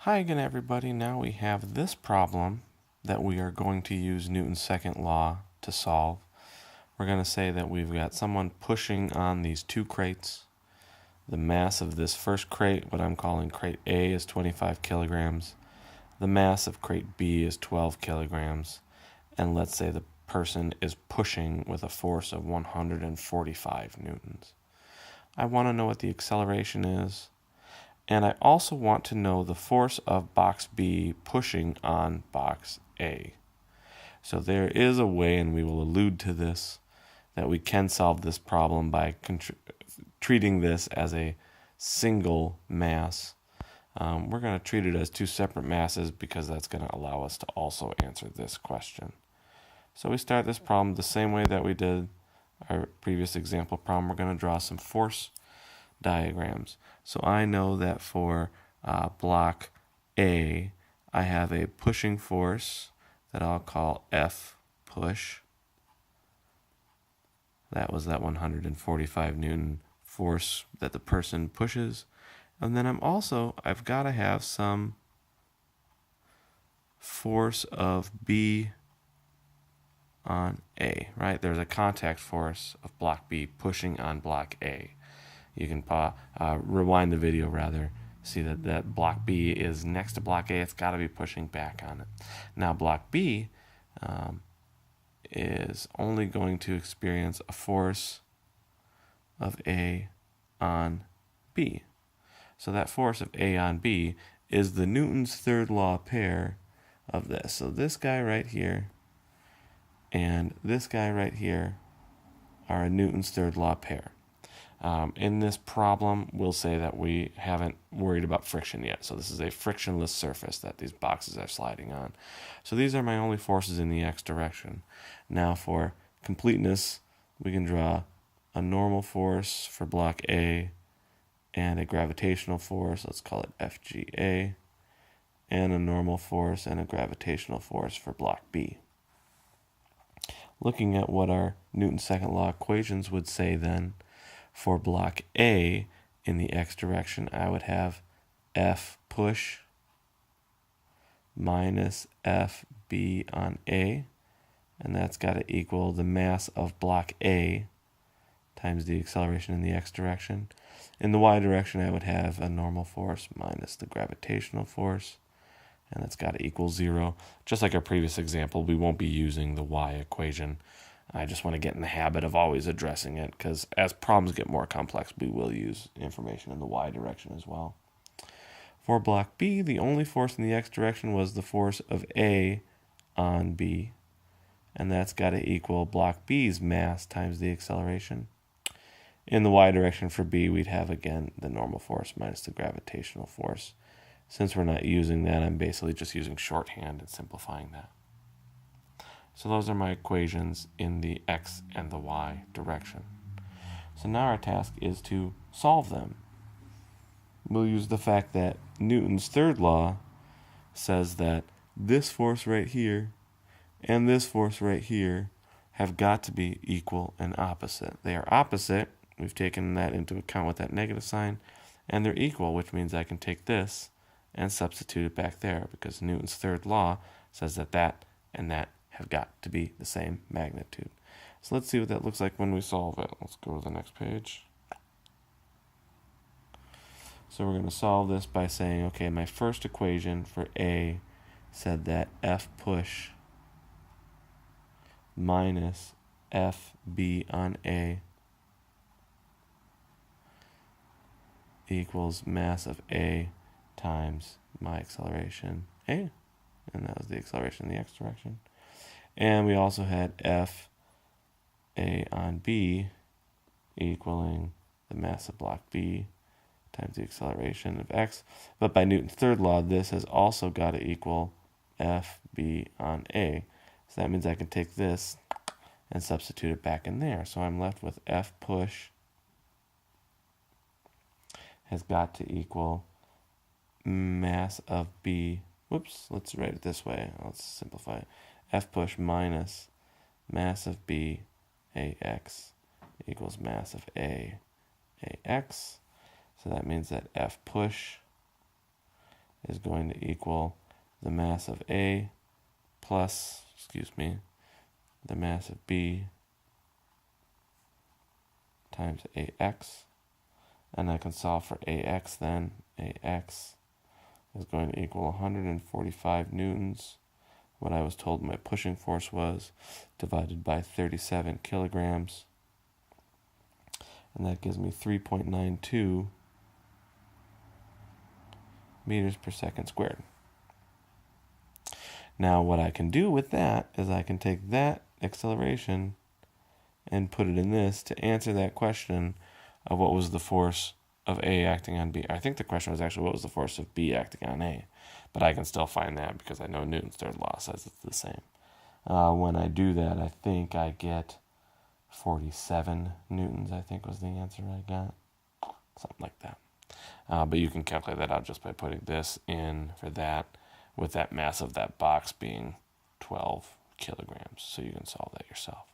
Hi again, everybody. Now we have this problem that we are going to use Newton's second law to solve. We're going to say that we've got someone pushing on these two crates. The mass of this first crate, what I'm calling crate A, is 25 kilograms. The mass of crate B is 12 kilograms. And let's say the person is pushing with a force of 145 newtons. I want to know what the acceleration is. And I also want to know the force of box B pushing on box A. So there is a way, and we will allude to this, that we can solve this problem by treating this as a single mass. We're going to treat it as two separate masses because that's going to allow us to also answer this question. So we start this problem the same way that we did our previous example problem. We're going to draw some force diagrams. So I know that for block A, I have a pushing force that I'll call F push. That was that 145 Newton force that the person pushes. And then I've got to have some force of B on A, right? There's a contact force of block B pushing on block A. You can rewind the video rather, see that block B is next to block A. It's got to be pushing back on it. Now block B is only going to experience a force of A on B. So that force of A on B is the Newton's third law pair of this. So this guy right here and this guy right here are a Newton's third law pair. In this problem, we'll say that we haven't worried about friction yet. So this is a frictionless surface that these boxes are sliding on. So these are my only forces in the x direction. Now for completeness, we can draw a normal force for block A and a gravitational force, let's call it FGA, and a normal force and a gravitational force for block B. Looking at what our Newton's second law equations would say then, for block A in the x direction, I would have F push minus FB on A, and that's got to equal the mass of block A times the acceleration in the x direction. In the y direction, I would have a normal force minus the gravitational force, and that's got to equal 0. Just like our previous example, we won't be using the y equation. I just want to get in the habit of always addressing it because as problems get more complex, we will use information in the y direction as well. For block B, the only force in the x direction was the force of A on B, and that's got to equal block B's mass times the acceleration. In the y direction for B, we'd have, again, the normal force minus the gravitational force. Since we're not using that, I'm basically just using shorthand and simplifying that. So those are my equations in the x and the y direction. So now our task is to solve them. We'll use the fact that Newton's third law says that this force right here and this force right here have got to be equal and opposite. They are opposite. We've taken that into account with that negative sign. And they're equal, which means I can take this and substitute it back there because Newton's third law says that that and that have got to be the same magnitude. So let's see what that looks like when we solve it. Let's go to the next page. So we're going to solve this by saying, okay, my first equation for A said that F push minus FB on A equals mass of A times my acceleration A. And that was the acceleration in the x direction. And we also had F A on B equaling the mass of block B times the acceleration of x. But by Newton's third law, this has also got to equal FB on A. So that means I can take this and substitute it back in there. So I'm left with F push has got to equal mass of B. Whoops, let's write it this way. Let's simplify it. F push minus mass of B AX equals mass of A AX. So that means that F push is going to equal the mass of A plus, the mass of B times AX. And I can solve for AX then. AX is going to equal 145 newtons, what I was told my pushing force was, divided by 37 kilograms. And that gives me 3.92 meters per second squared. Now what I can do with that is I can take that acceleration and put it in this to answer that question of what was the force of A acting on B. I think the question was actually what was the force of B acting on A, but I can still find that because I know Newton's third law says it's the same. When I do that, I think I get 47 newtons, I think was the answer I got. Something like that. But you can calculate that out just by putting this in for that, with that mass of that box being 12 kilograms. So you can solve that yourself.